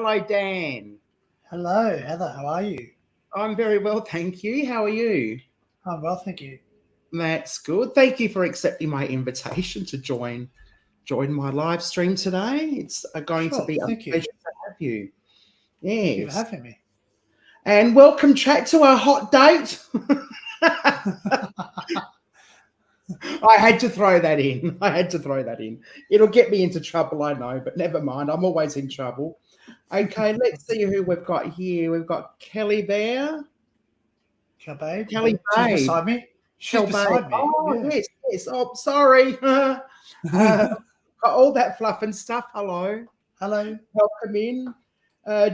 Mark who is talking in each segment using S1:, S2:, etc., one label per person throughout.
S1: Hello, Dan.
S2: Hello, Heather. How are you?
S1: I'm very well, thank you. How are you?
S2: I'm well, thank you.
S1: That's good. Thank you for accepting my invitation to join my live stream today. It's going to
S2: Sure,
S1: be a
S2: thank you.
S1: pleasure to have you.
S2: Thank you for
S1: Yes.
S2: having me.
S1: And welcome, chat, to our hot date. I had to throw that in. It'll get me into trouble, I know, but never mind. I'm always in trouble. Okay, let's see who we've got here. We've got Kelly there.
S2: Okay, babe.
S1: Kelly
S2: She's
S1: Babe.
S2: beside me. She's
S1: Kel Babe.
S2: beside me.
S1: Oh,
S2: Yeah.
S1: yes. Oh, sorry. Got all that fluff and stuff. Hello.
S2: Hello.
S1: Welcome in.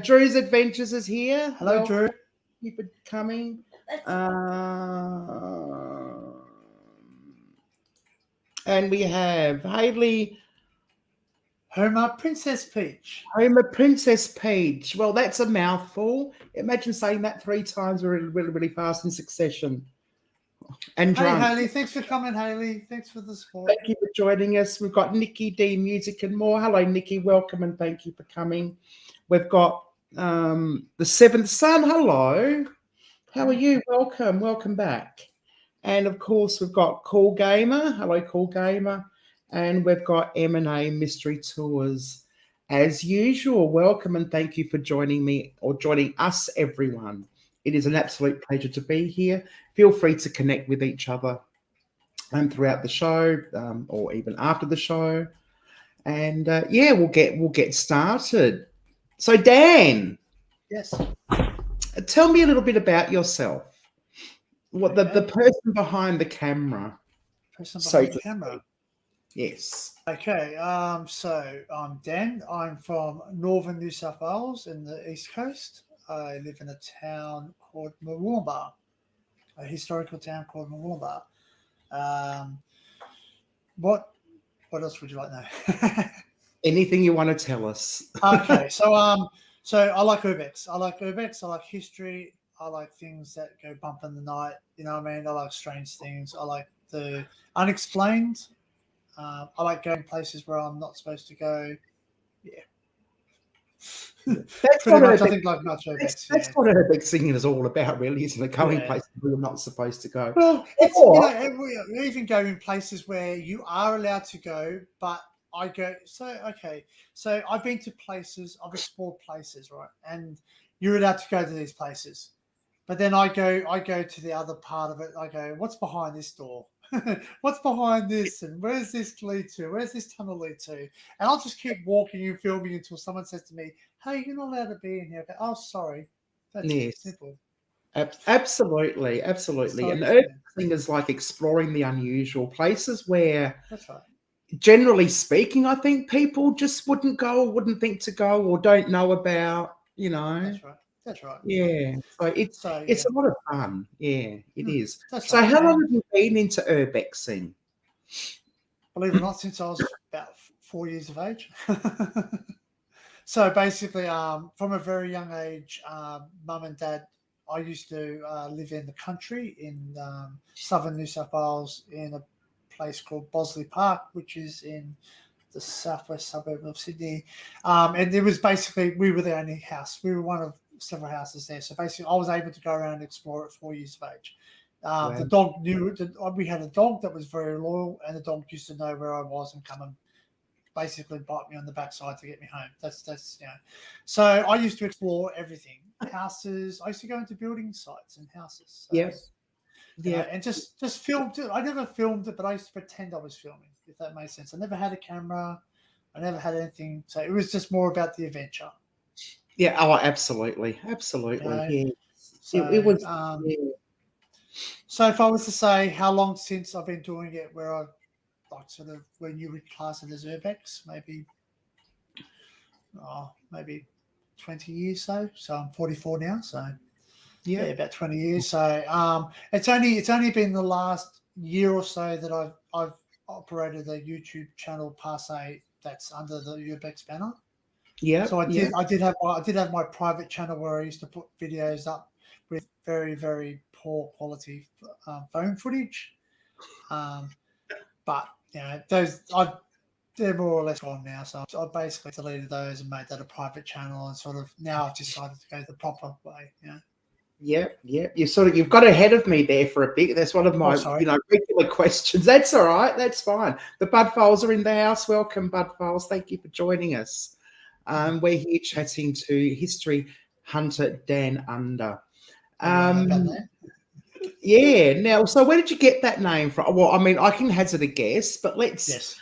S1: Drew's Adventures is here.
S2: Hello,
S1: Welcome.
S2: Drew.
S1: Thank you for coming. And we have Haley
S2: Homer, Princess Peach.
S1: Homer Princess Peach. Well, that's a mouthful. Imagine saying that 3 times really fast in succession. And
S2: Hey,
S1: drunk.
S2: Haley. Thanks for coming, Haley. Thanks for the support.
S1: Thank you for joining us. We've got Nikki D Music and more. Hello, Nikki. Welcome and thank you for coming. We've got the Seventh Son. Hello. How are you? Welcome back. And of course, we've got Cool Gamer. Hello, Cool Gamer. And we've got M&A Mystery Tours. As usual, welcome and thank you for joining me or joining us, everyone. It is an absolute pleasure to be here. Feel free to connect with each other throughout the show or even after the show. And we'll get started. So, Dan.
S2: Yes.
S1: Tell me a little bit about yourself. What
S2: Okay.
S1: the person behind the camera.
S2: Person behind the camera.
S1: Speak. Yes.
S2: Okay. So I'm Dan. I'm from northern New South Wales in the East Coast. I live in a town called Murwillumbah, a historical town called Murwillumbah. What else would you like to know?
S1: Anything you want to tell us.
S2: Okay, so I like urbex. I like history. I like things that go bump in the night. You know what I mean? I like strange things. I like the unexplained. I like going places where I'm not supposed to go. Yeah.
S1: That's
S2: Pretty much,
S1: urbex.
S2: I think like much urbex.
S1: That's what urbex singing is all about, really, isn't it? Going places where you're not supposed to go.
S2: Well, it's we even go in places where you are allowed to go, but I go. So I've been to places, I've explored places, right? And you're allowed to go to these places, but then I go to the other part of it. I go, what's behind this door? What's behind this? And where's this lead to? Where's this tunnel lead to? And I'll just keep walking and filming until someone says to me, "Hey, you're not allowed to be in here." I go, "Oh, sorry." That's simple.
S1: Absolutely.
S2: So,
S1: And urbexing is like exploring the unusual places where,
S2: that's right.
S1: generally speaking, I think people just wouldn't go or wouldn't think to go or don't know about,
S2: That's right.
S1: Yeah. So it's a lot of fun. Yeah, it is.
S2: That's
S1: So
S2: right.
S1: how long have you been into urbexing?
S2: Believe it or not, since I was about 4 years of age. So basically, from a very young age, mum and dad, I used to live in the country in southern New South Wales in a place called Bosley Park, which is in the southwest suburb of Sydney. And it was basically, we were the only house. We were one of several houses there. So basically, I was able to go around and explore at 4 years of age. The dog knew we had a dog that was very loyal, and the dog used to know where I was and come and basically bite me on the backside to get me home. That's So I used to explore everything. Houses. I used to go into building sites and houses. So,
S1: Yes. Yeah.
S2: And just filmed it. I never filmed it, but I used to pretend I was filming, if that makes sense. I never had a camera. I never had anything. So it was just more about the adventure.
S1: Yeah. Oh, absolutely. Yeah.
S2: So,
S1: It was.
S2: So if I was to say how long since I've been doing it, where I like sort of when you would class it as urbex, maybe 20 years so. So I'm 44 now, so yeah, about 20 years. So it's only been the last year or so that I've operated a YouTube channel per se that's under the urbex banner.
S1: Yeah.
S2: So I did have my private channel where I used to put videos up with very, very poor quality phone footage. But they're more or less gone now. So I basically deleted those and made that a private channel, and sort of now I've decided to go the proper way.
S1: Yeah. You've got ahead of me there for a bit. That's one of my regular questions. That's all right. That's fine. The Bud Files are in the house. Welcome, Bud Files. Thank you for joining us. We're here chatting to History Hunter Danunder. Yeah. Now, so where did you get that name from? Well, I mean, I can hazard a guess, but let's.
S2: Yes.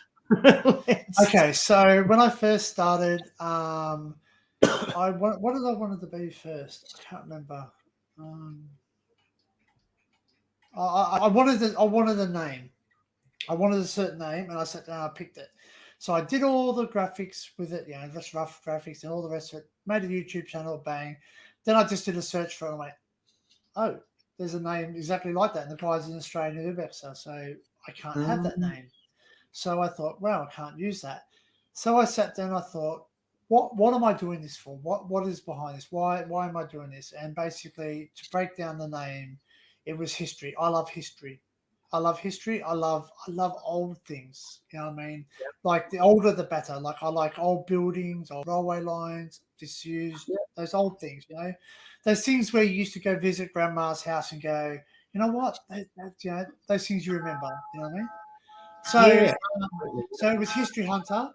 S2: Okay. So when I first started, what did I wanted to be first? I can't remember. I wanted a name. I wanted a certain name, and I sat down and I picked it. So I did all the graphics with it, just rough graphics and all the rest of it. Made a YouTube channel, bang. Then I just did a search for it, and I went, oh, there's a name exactly like that. And the guy's an Australian Urbexer, so I can't have that name. So I thought, well, I can't use that. So I sat down and I thought, what am I doing this for? What is behind this? Why am I doing this? And basically, to break down the name, it was history. I love history. I love history. I love old things. You know what I mean? Yep. Like the older the better. Like I like old buildings, old railway lines, disused, those old things, Those things where you used to go visit grandma's house and go, you know what? Those things you remember. You know what I mean? So so it was History Hunter.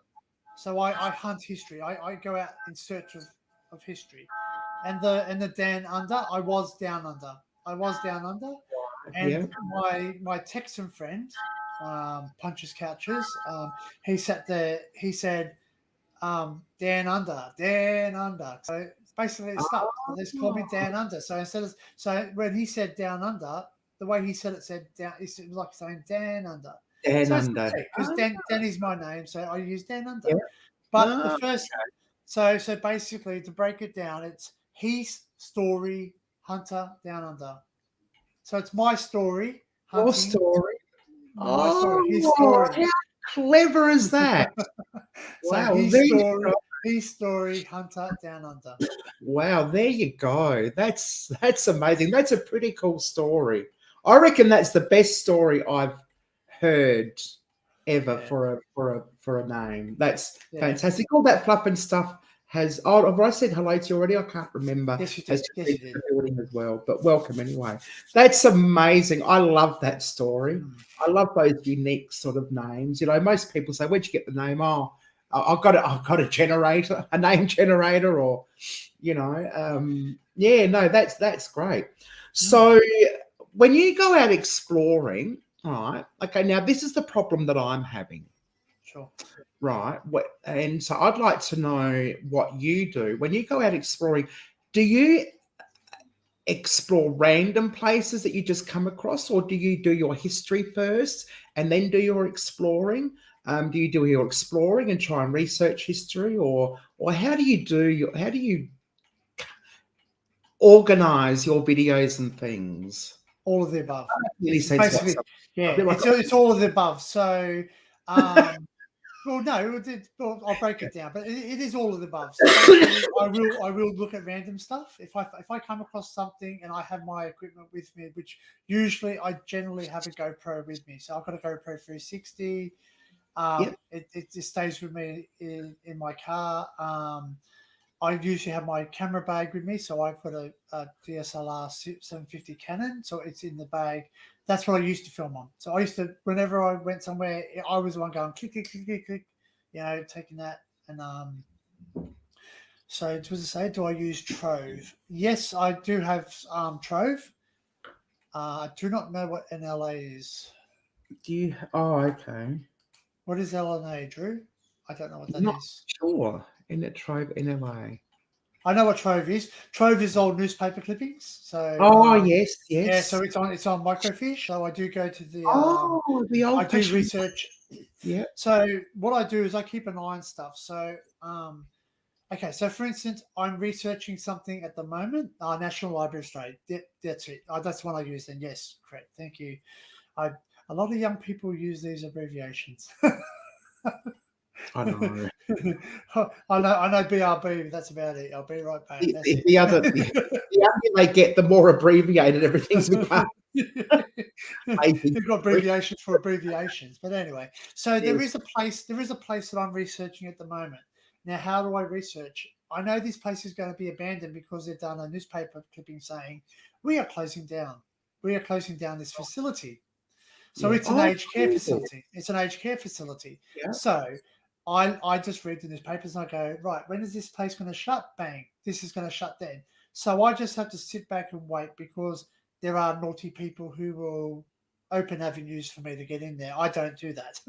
S2: So I hunt history. I go out in search of history. And the Dan Under, I was down under. And my Texan friend, Punches Couches, he sat there. He said, Dan Under. So basically, it stuck. They just called me Dan Under. So when he said Down Under, the way he said down, it was like saying Dan Under.
S1: Dan Under.
S2: Because Dan is my name, so I use Dan Under. Yeah. But the first, so basically, to break it down, it's his story, Hunter Down Under. So it's my story.
S1: Your story.
S2: My story. His story.
S1: How clever is that?
S2: Wow. His story, Hunter Down Under.
S1: Wow, there you go. That's amazing. That's a pretty cool story. I reckon that's the best story I've heard ever for a name. That's fantastic. All that fluff and stuff has. Oh, have I said hello to you already? I can't remember.
S2: Yes, you did.
S1: As well, but welcome anyway. That's amazing. I love that story. I love those unique sort of names. Most people say, "Where'd you get the name?" Oh, I've got a generator, a name generator, or that's great. So when you go out exploring, all right, okay, now this is the problem that I'm having.
S2: Sure.
S1: Right. And so I'd like to know what you do. When you go out exploring, do you explore random places that you just come across, or do you do your history first and then do your exploring? Do you do your exploring and try and research history, or how do you organize your videos and things?
S2: All of the above.
S1: Basically,
S2: it's all of the above. So, well, no, I'll break it down, but it is all of the above. So I will look at random stuff if I come across something and I have my equipment with me, which usually I generally have a GoPro with me. So I've got a GoPro 360. It just stays with me in my car. I usually have my camera bag with me, so I've got a DSLR 750 Canon, so it's in the bag. That's what I used to film on. So I used to, whenever I went somewhere, I was the one going click, click, click, click, click, taking that. And so what does it say? Do I use Trove? Yes, I do have Trove. I do not know what NLA is.
S1: Do you? Oh, okay.
S2: What is LNA, Drew? I don't know what that
S1: Not
S2: is.
S1: Sure. In it, Trove NLA.
S2: I know what Trove is. Trove is old newspaper clippings. So
S1: yes.
S2: Yeah, so it's on microfiche. So I do go to the
S1: the old.
S2: I do research.
S1: Yeah.
S2: So what I do is I keep an eye on stuff. So okay, so for instance, I'm researching something at the moment. National Library of Australia. That's it. That's one I use. Then yes, correct. Thank you. A lot of young people use these abbreviations.
S1: I know.
S2: I know BRB, but that's about it. I'll be right back.
S1: The younger they get, the more abbreviated everything's become.
S2: They've got abbreviations for abbreviations. But anyway, so there is a place that I'm researching at the moment. Now, how do I research? I know this place is going to be abandoned because they've done a newspaper clipping saying, we are closing down. We are closing down this facility. So it's an aged care facility. It's an aged care facility.
S1: Yeah.
S2: So I just read the newspapers and I go, right, when is this place going to shut? Bang, this is going to shut then. So I just have to sit back and wait because there are naughty people who will open avenues for me to get in there. I don't do that.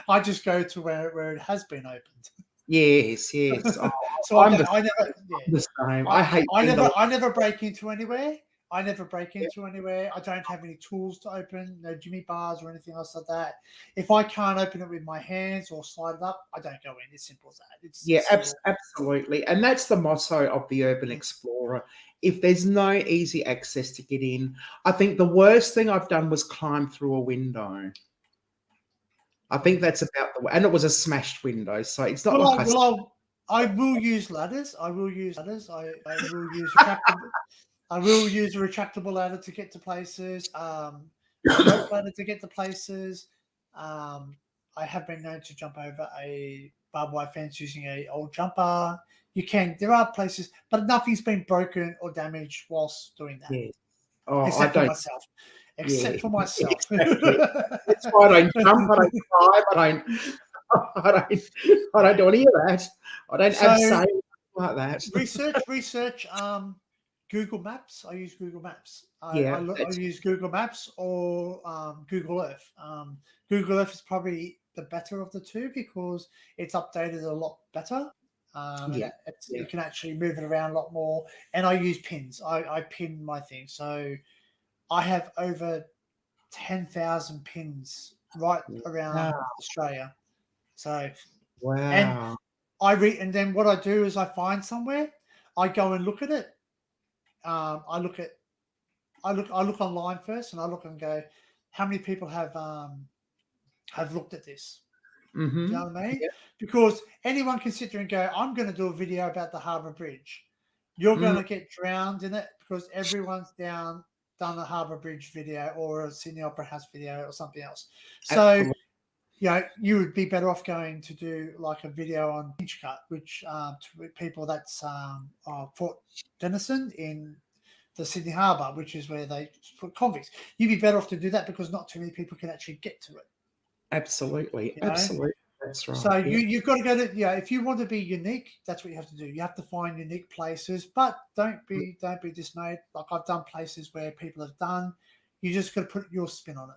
S2: I just go to where it has been opened.
S1: Yes. Oh,
S2: So I never. Yeah.
S1: the same. I hate.
S2: I never break into anywhere. I don't have any tools to open, no Jimmy bars or anything else like that. If I can't open it with my hands or slide it up, I don't go in. It's simple as that.
S1: Absolutely. And that's the motto of the Urban Explorer. If there's no easy access to get in, I think the worst thing I've done was climb through a window. I think that's about and it was a smashed window, so it's not
S2: I will use ladders. I will use a retractable ladder to get to places. A rope ladder to get to places. I have been known to jump over a barbed wire fence using an old jumper. There are places, but nothing's been broken or damaged whilst doing that.
S1: Yeah. Oh,
S2: except for myself. Except for myself.
S1: Exactly. That's why I don't jump. I don't climb. I don't do any of that. I don't abseil like that.
S2: Research. Google Maps. I use Google Maps. I use Google Maps or Google Earth. Google Earth is probably the better of the two because it's updated a lot better. You can actually move it around a lot more. And I use pins. I pin my thing. So I have over 10,000 pins right around Australia. So and and then what I do is I find somewhere, I go and look at it. I look online first, and I look and go, how many people have looked at this?
S1: Mm-hmm.
S2: Do you know what I mean? Yeah. Because anyone can sit there and go, I'm going to do a video about the Harbour Bridge. You're going to get drowned in it because everyone's done a Harbour Bridge video or a Sydney Opera House video or something else. So, you would be better off going to do like a video on Pinch Cut, which to people that's Port Denison in the Sydney Harbour, which is where they put convicts. You'd be better off to do that because not too many people can actually get to it.
S1: Absolutely. Absolutely. That's right.
S2: So you've got to go to if you want to be unique, that's what you have to do. You have to find unique places, but don't be dismayed. Like I've done places where people have done. You just got to put your spin on it.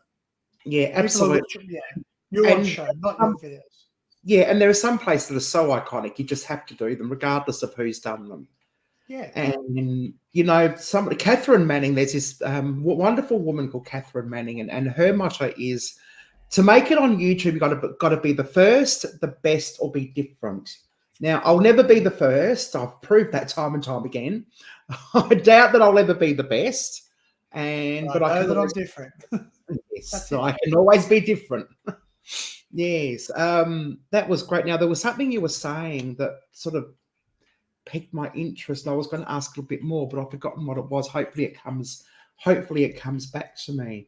S1: Yeah, absolutely.
S2: Your own show, not your videos.
S1: Yeah, and there are some places that are so iconic, you just have to do them, regardless of who's done them.
S2: Yeah.
S1: And Catherine Manning, there's this wonderful woman called Catherine Manning, and her motto is, to make it on YouTube, you've got to be the first, the best, or be different. Now, I'll never be the first. I've proved that time and time again. I doubt that I'll ever be the best. But I know that I'm
S2: different.
S1: Yes, so I can always be different. Yes, that was great. Now, there was something you were saying that sort of piqued my interest, and I was going to ask a little bit more, but I've forgotten what it was. Hopefully it comes back to me.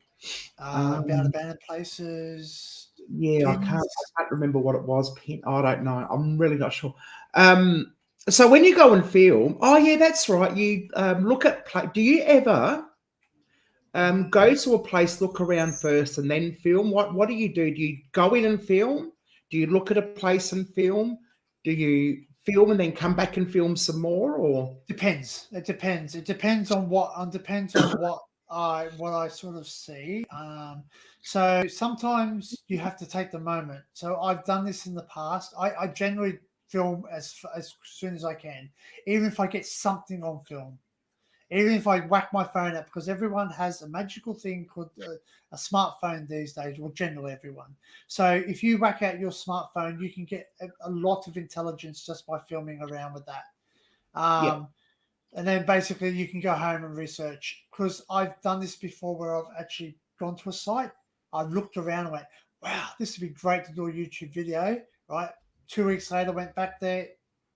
S2: About abandoned places.
S1: Yeah, I can't remember what it was. I don't know. I'm really not sure. So when you go and film, that's right. You look at do you ever go to a place, look around first, and then film? What do you do? Do you go in and film? Do you look at a place and film? Do you film and then come back and film some more? Or
S2: depends. It depends on what I sort of see. So sometimes you have to take the moment. So I've done this in the past. I generally film as soon as I can, even if I get something on film. Even if I whack my phone up, because everyone has a magical thing called a smartphone these days, well, generally everyone. So if you whack out your smartphone, you can get a lot of intelligence just by filming around with that. And then basically you can go home and research, because I've done this before where I've actually gone to a site. I've looked around and went, wow, this would be great to do a YouTube video, right? 2 weeks later, went back there.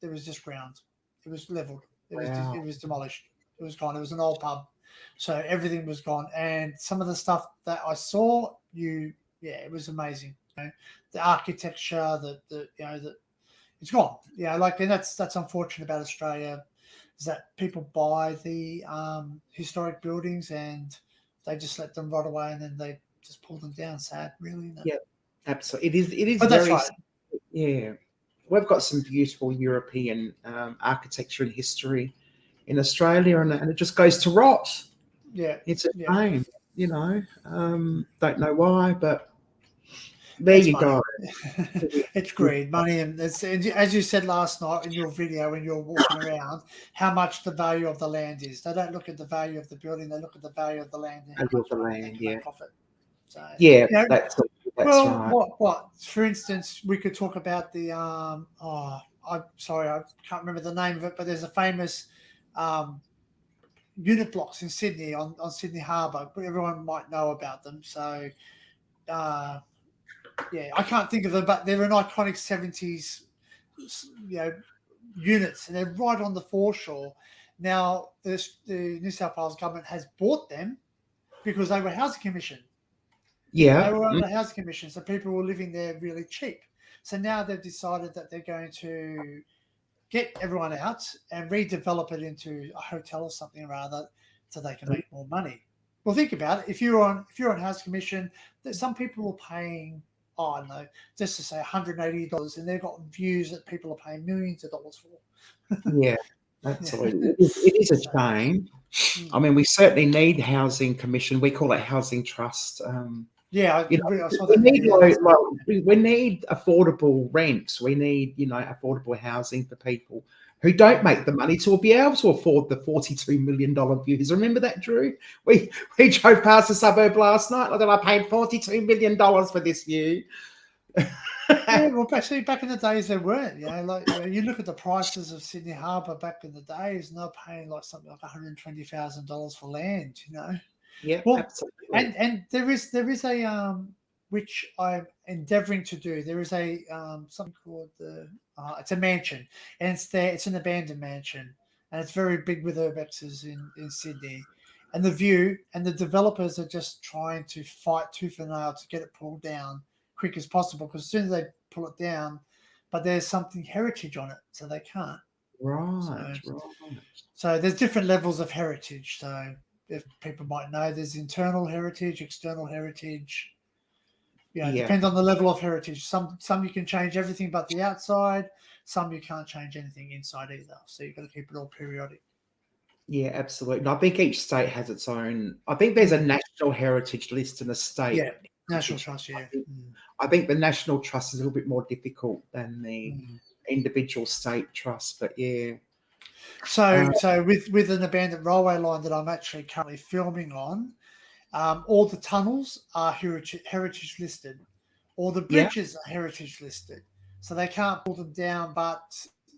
S2: There was just ground. It was leveled. It was demolished. It was gone. It was an old pub. So everything was gone, and some of the stuff that I saw, it was amazing. The architecture, it's gone. And that's unfortunate about Australia, is that people buy the historic buildings and they just let them rot away, and then they just pull them down. Sad, really. Isn't it?
S1: Yeah, absolutely. It is
S2: But that's
S1: very
S2: right.
S1: yeah. We've got some beautiful European architecture and history in Australia, and it just goes to rot.
S2: Yeah,
S1: It's a shame, Don't know why, but there
S2: it's
S1: you
S2: money.
S1: go.
S2: It's greed, money, and as you said last night in your video when you're walking around, how much the value of the land is. They don't look at the value of the building; they look at the value of the land and how
S1: Value of
S2: much
S1: the
S2: money they
S1: land,
S2: can make profit. So,
S1: yeah,
S2: you know,
S1: that's
S2: well,
S1: right.
S2: what? For instance, we could talk about the I'm sorry, I can't remember the name of it, but there's a famous unit blocks in Sydney on Sydney Harbour. Everyone might know about them. So, I can't think of them, but they're an iconic 70s, units, and they're right on the foreshore. Now, the New South Wales government has bought them because they were housing commission.
S1: Yeah,
S2: They were under housing commission, so people were living there really cheap. So now they've decided that they're going to get everyone out and redevelop it into a hotel or something or other, so they can make more money. Well, think about it. If you're on housing commission, there's some people are paying, I don't know, just to say $180, and they've got views that people are paying millions of dollars for.
S1: yeah, absolutely. It is a shame. I mean, we certainly need housing commission. We call it housing trust.
S2: I saw
S1: We
S2: that
S1: need
S2: video.
S1: we need affordable rent. We need affordable housing for people who don't make the money to be able to afford the $42 million views. Remember that, Drew? We drove past the suburb last night. Like, I paid $42 million for this view.
S2: Yeah, well, actually, back in the days, there weren't. You look at the prices of Sydney Harbour back in the days, and they're paying like something like $120,000 for land.
S1: Yeah,
S2: Well,
S1: absolutely.
S2: and there is a which I'm endeavouring to do. There is a something called it's a mansion, and it's there. It's an abandoned mansion, and it's very big with urbexes in Sydney. And the view and the developers are just trying to fight tooth and nail to get it pulled down quick as possible, because as soon as they pull it down, but there's something heritage on it, so they can't.
S1: Right.
S2: So there's different levels of heritage. So if people might know, there's internal heritage, external heritage. It depends on the level of heritage. Some you can change everything but the outside. Some you can't change anything inside either. So you've got to keep it all periodic.
S1: Yeah, absolutely. And I think each state has its own. I think there's a national heritage list in the state.
S2: Yeah, national trust. Yeah.
S1: I think the national trust is a little bit more difficult than the individual state trust, but yeah.
S2: So with an abandoned railway line that I'm actually currently filming on, all the tunnels are heritage listed. All the bridges are heritage listed. So they can't pull them down, but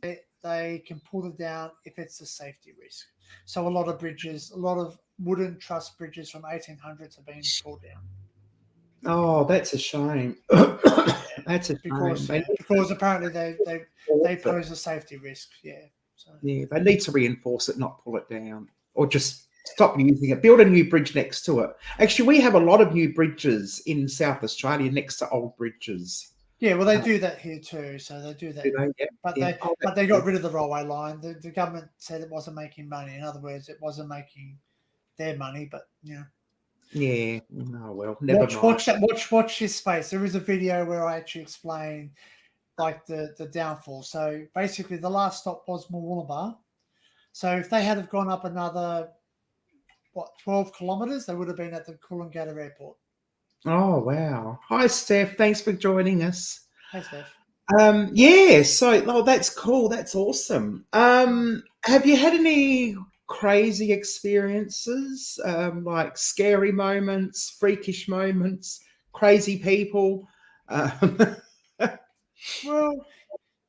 S2: they can pull them down if it's a safety risk. So a lot of bridges, a lot of wooden truss bridges from 1800s have been pulled down.
S1: Oh, that's a shame. That's a shame.
S2: Because apparently they pose a safety risk. Yeah. So.
S1: Yeah, they need to reinforce it, not pull it down, or just stop using it. Build a new bridge next to it. Actually, we have a lot of new bridges in South Australia next to old bridges.
S2: Yeah, well, they do that here too. So they do that.
S1: Do they? Yeah.
S2: But they got rid of the railway line. The government said it wasn't making money. In other words, it wasn't making their money. But
S1: yeah. Oh well, never mind.
S2: Watch this space. There is a video where I actually explain like the downfall. So basically, the last stop was Mooloolaba. So if they had have gone up another 12 kilometres, they would have been at the Coolangatta Airport.
S1: Oh wow! Hi, Steph. Thanks for joining us.
S2: Hey, Steph.
S1: Yeah. So, that's cool. That's awesome. Have you had any crazy experiences, like scary moments, freakish moments, crazy people?
S2: Well,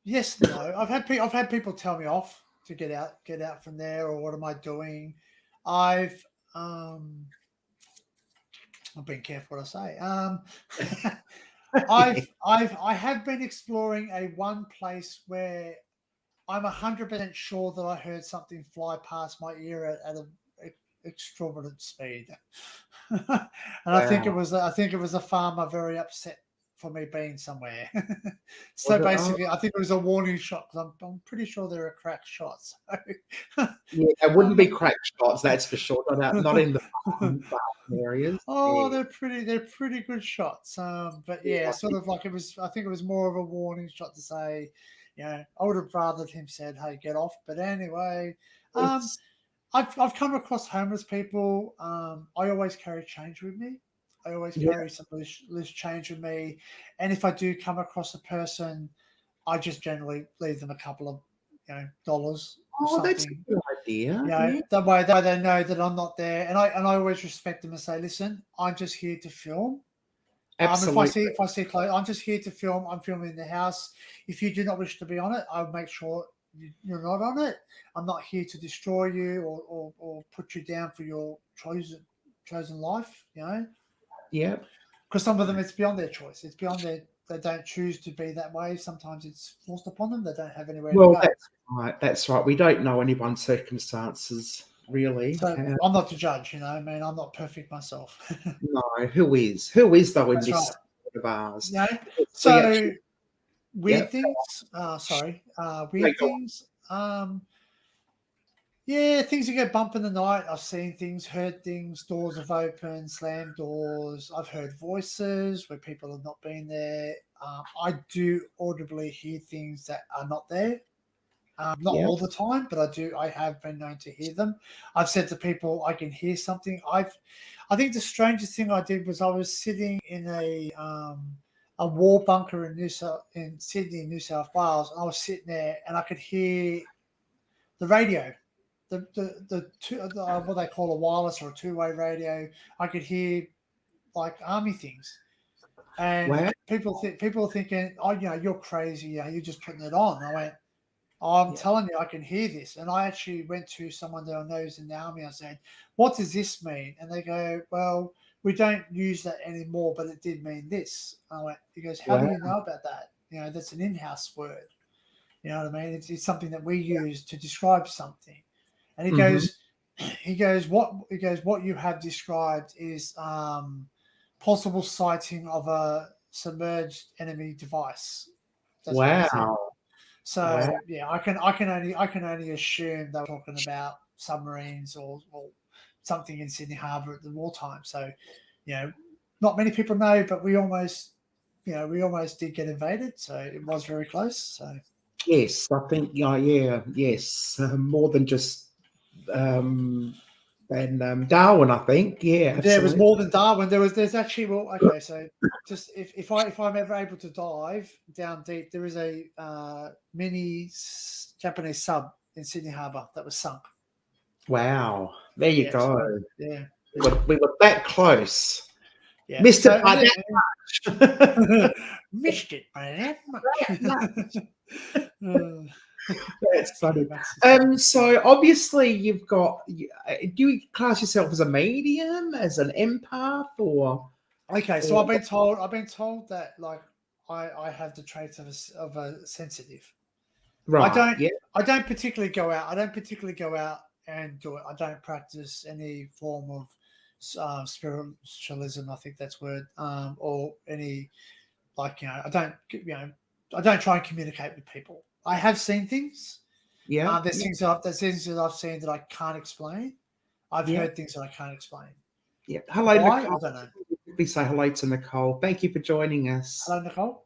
S2: yes, no. I've had people tell me off to get out from there, or what am I doing? I've been careful what I say. I have been exploring one place where I'm 100% sure that I heard something fly past my ear at exorbitant speed. And I think it was a farmer very upset for me being somewhere. So basically, I think it was a warning shot, because I'm pretty sure there are crack shots.
S1: Yeah, it wouldn't be crack shots, that's for sure. Not in the farm areas.
S2: Oh,
S1: Yeah.
S2: they're pretty good shots. But
S1: Yeah,
S2: yeah, sort of like it was. I think it was more of a warning shot to say, I would have rather him said, "Hey, get off." But anyway, um,
S1: it's,
S2: I've come across homeless people. I always carry change with me. I always
S1: yeah.
S2: carry some loose change with me, and if I do come across a person, I just generally leave them a couple of dollars or
S1: Oh, that's a
S2: something.
S1: good idea. Yeah,
S2: That way they know that I'm not there, and I always respect them and say, listen, I'm just here to film.
S1: absolutely.
S2: If I see clothes, I'm just here to film. I'm filming in the house. If you do not wish to be on it, I'll make sure you're not on it. I'm not here to destroy you or put you down for your chosen life.
S1: Yeah.
S2: Because some of them, it's beyond their choice. It's beyond they don't choose to be that way. Sometimes it's forced upon them. They don't have anywhere to
S1: Well,
S2: go.
S1: that's right. That's right. We don't know anyone's circumstances, really.
S2: So I'm not to judge. I mean, I'm not perfect myself.
S1: No, who is? Who is, though, in
S2: That's
S1: this
S2: right.
S1: state of ours?
S2: You know,
S1: We
S2: so
S1: actually, yeah.
S2: weird things.
S1: No,
S2: Weird
S1: go on.
S2: things. Yeah, things that go bump in the night. I've seen things, heard things. Doors have opened, slammed doors. I've heard voices where people have not been there. I do audibly hear things that are not there. Not
S1: Yeah.
S2: all the time, but I do. I have been known to hear them. I've said to people, I can hear something. I think the strangest thing I did was I was sitting in a war bunker in Sydney, New South Wales, and I was sitting there and I could hear the radio, what they call a wireless or a two-way radio. I could hear like army things, and
S1: Wow.
S2: people are thinking, oh, you're crazy. You're just putting it on. I went, I'm
S1: Yeah.
S2: telling you, I can hear this. And I actually went to someone that I know is in the army. I said, what does this mean? And they go, well, we don't use that anymore, but it did mean this. He goes, how do
S1: Wow.
S2: you know about that? That's an in-house word. You know what I mean? It's something that we use to describe something. And he
S1: Mm-hmm.
S2: goes, what you have described is possible sighting of a submerged enemy device. That's what he said.
S1: Wow. Wow.
S2: So yeah, I can only assume they were talking about submarines or something in Sydney Harbour at the wartime. So, not many people know, but we almost did get invaded. So it was very close. So
S1: Yes, I think, yeah, yes. More than just Darwin, I think. Yeah,
S2: yeah, it was
S1: absolutely.
S2: more than Darwin. There's actually, well, okay. So just if I'm ever able to dive down deep, there is a mini Japanese sub in Sydney Harbour that was sunk.
S1: Wow. There you
S2: Yeah,
S1: go.
S2: so yeah.
S1: We were that close.
S2: Yeah.
S1: Missed
S2: So
S1: it by that much.
S2: missed it by that much.
S1: That's funny.
S2: That's the
S1: So obviously you've got. Do you class yourself as a medium, as an empath,
S2: okay, so
S1: or
S2: I've been told that like I have the traits of a sensitive. I
S1: right?
S2: don't
S1: Yeah,
S2: I don't particularly go out. I don't particularly go out and do it. I don't practice any form of spiritualism. I think that's word. Or any like I don't try and communicate with people. I have seen things.
S1: yeah,
S2: There's
S1: yeah,
S2: things that I've seen that I can't explain. I've
S1: yeah,
S2: heard things that I can't explain.
S1: yeah. Hello,
S2: Why? I
S1: Nicole.
S2: don't know.
S1: Please say hello to Nicole. Thank you for joining us.
S2: Hello, Nicole.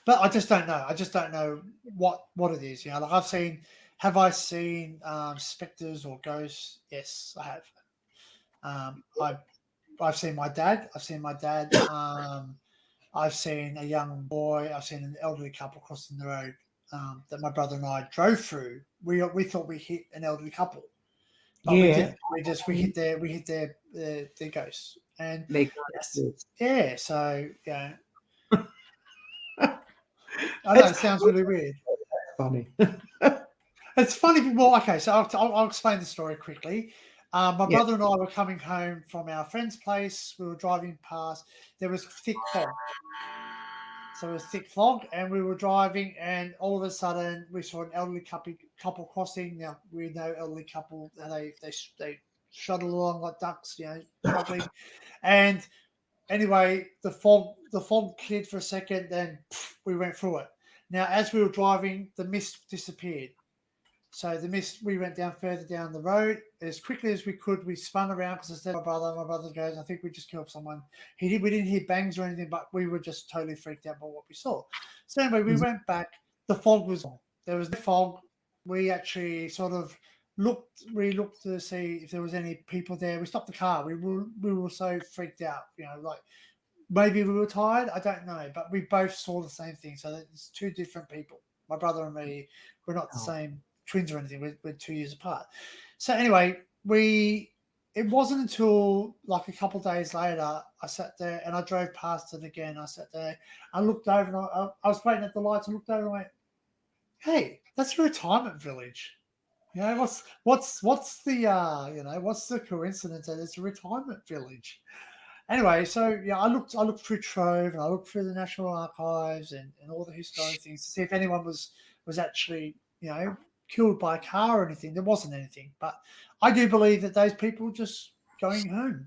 S2: But I just don't know. I just don't know what it is. Like I've seen. Have I seen specters or ghosts? Yes, I have. I've seen my dad. I've seen my dad. I've seen a young boy. I've seen an elderly couple crossing the road that my brother and I drove through. We thought we hit an elderly couple, but we
S1: Yeah,
S2: didn't. We hit their ghosts. And
S1: Nick.
S2: yes,
S1: Yes.
S2: yeah. So yeah, I know
S1: It's
S2: it sounds really weird.
S1: funny.
S2: It's funny. Well, okay, so I'll explain the story quickly. My
S1: Yeah.
S2: brother and I were coming home from our friend's place. We were driving past. There was thick fog. So it was thick fog, and we were driving, and all of a sudden we saw an elderly couple crossing. Now we know elderly couple, they shuttle along like ducks, struggling. And anyway, the fog cleared for a second, then we went through it. Now, as we were driving, the mist disappeared. So the mist, we went down further down the road as quickly as we could. We spun around because I said, my brother goes, I think we just killed someone. We didn't hear bangs or anything, but we were just totally freaked out by what we saw. So anyway, we went back. The fog was on. There was no fog. We actually sort of looked to see if there was any people there. We stopped the car. We were so freaked out, like maybe we were tired. I don't know, but we both saw the same thing. So it's two different people. My brother and me, we're not the same twins or anything. We're 2 years apart. So anyway, it wasn't until like a couple of days later, I sat there and I drove past it again. I sat there, I looked over and I was waiting at the lights and looked over and went, hey, that's a retirement village. What's the what's the coincidence that it's a retirement village? Anyway, so I looked through Trove and I looked through the National Archives and all the historic things to see if anyone was actually, killed by a car or anything. There wasn't anything. But I do believe that those people just going home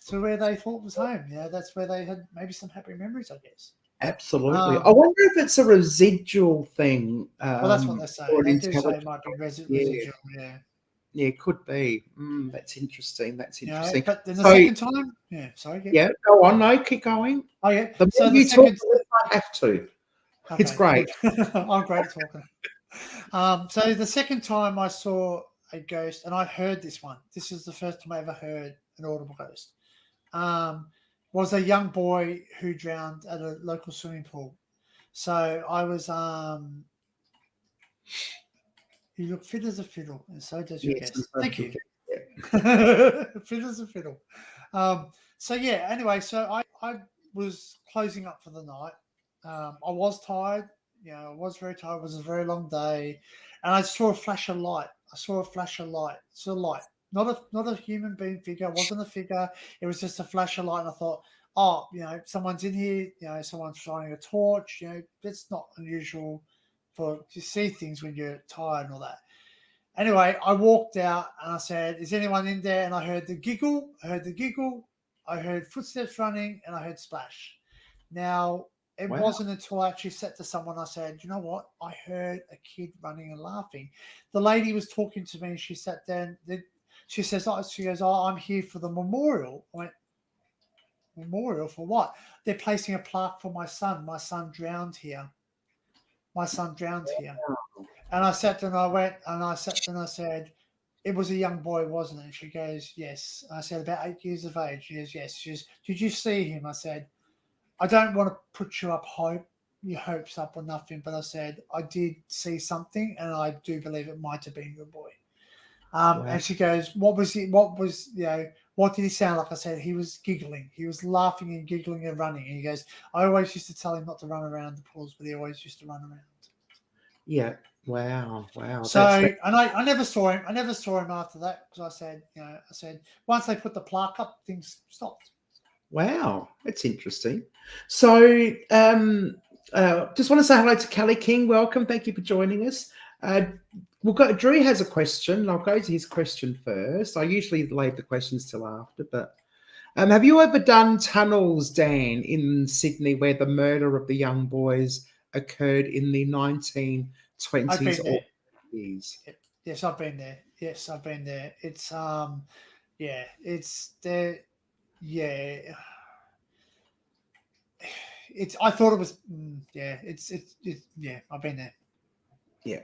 S2: to where they thought was home. That's where they had maybe some happy memories, I guess.
S1: Absolutely. I wonder if it's a residual thing.
S2: Well, that's what they say. They do say it might be residual, yeah.
S1: Yeah, it could be. That's interesting.
S2: But then the second time, sorry.
S1: Yeah, go on. No, keep going.
S2: Oh, yeah.
S1: The more you talk, I have to. Okay, it's great.
S2: I'm great at talking. So the second time I saw a ghost, and I heard this one. This is the first time I ever heard an audible ghost. Was a young boy who drowned at a local swimming pool. So I was you look fit as a fiddle, and so does your guest. Thank you. Yeah. Fit as a fiddle. So yeah, anyway, so I was closing up for the night. I was tired, I was very tired. It was a very long day. And I saw a flash of light. It's a light. Not a human being figure. It wasn't a figure. It was just a flash of light. And I thought, someone's in here, someone's shining a torch. That's not unusual to see things when you're tired and all that. Anyway, I walked out and I said, is anyone in there? And I heard the giggle. I heard footsteps running and I heard splash. Now, it wasn't until I actually said to someone, I said, you know what? I heard a kid running and laughing. The lady was talking to me and she sat down. She goes, I'm here for the memorial. I went, memorial for what? They're placing a plaque for my son. My son drowned here. And I sat there and I said, it was a young boy, wasn't it? And she goes, yes. I said, about 8 years of age. She goes, yes. She goes, did you see him? I said, I don't want to put your hopes up or nothing, but I said, I did see something and I do believe it might have been your boy. And she goes, what did he sound like? I said, he was giggling. He was laughing and giggling and running. And he goes, I always used to tell him not to run around the pools, but he always used to run around.
S1: Yeah. Wow.
S2: So, and I never saw him. I never saw him after that because I said, once they put the plaque up, things stopped.
S1: Wow, that's interesting. So, just want to say hello to Kelly King. Welcome. Thank you for joining us. Drew has a question. I'll go to his question first. I usually leave the questions till after, but have you ever done tunnels, Dan, in Sydney where the murder of the young boys occurred in the 1920s or 30s?
S2: Yes, I've been there. It's it's there. Yeah, I thought it was. I've been there.
S1: Yeah.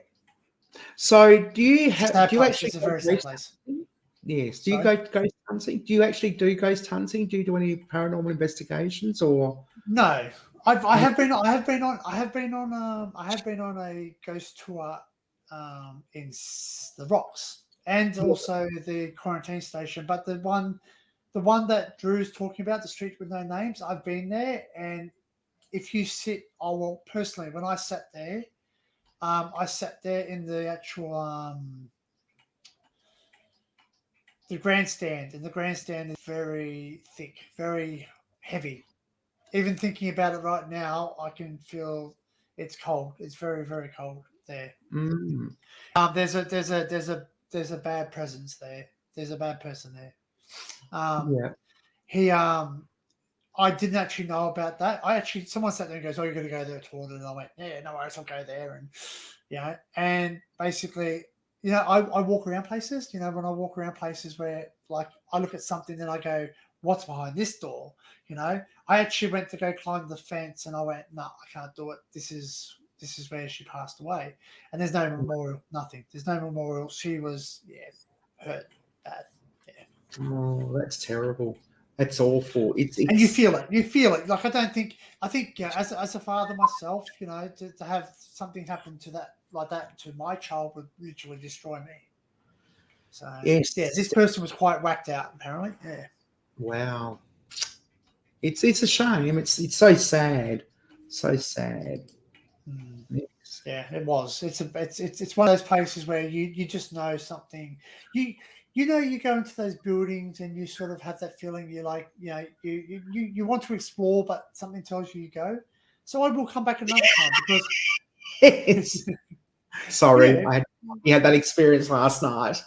S1: So, do you actually?
S2: It's a very sad place.
S1: Yes. Do you go ghost hunting? Do you actually do ghost hunting? Do you do any paranormal investigations or?
S2: No, I have been on a ghost tour in the Rocks and also the quarantine station, but the one that Drew's talking about, the street with no names, I've been there, and if you sit, personally, when I sat there in the actual the grandstand, and the grandstand is very thick, very heavy. even thinking about it right now, I can feel it's cold. It's very, very cold there.
S1: Mm.
S2: There's a bad presence there. There's a bad person there.
S1: Yeah.
S2: He I didn't actually know about that. Someone sat there and goes, "Oh, you're going to go there to toilet," and I went, "Yeah, no worries, I'll go there." And and basically, I walk around places. When I walk around places where, like, I look at something and I go, "What's behind this door?" I actually went to go climb the fence, and I went, "No, I can't do it. This is where she passed away," and there's no memorial, nothing. There's no memorial. She was hurt bad. Yeah.
S1: Oh, that's terrible. That's awful.
S2: And you
S1: It's
S2: feel it. You feel it. Like, I think as a father myself, to have something happen to that, like that, to my child would literally destroy me. So yeah,
S1: yes.
S2: this person was quite whacked out apparently. Yeah.
S1: Wow. It's a shame. It's so sad. So sad.
S2: Mm.
S1: Yes.
S2: Yeah, it was. It's one of those places where you just know something. You go into those buildings and you sort of have that feeling. You're like, you want to explore, but something tells you go. So I will come back another time because
S1: Yes. Sorry,
S2: yeah,
S1: you had that experience last night.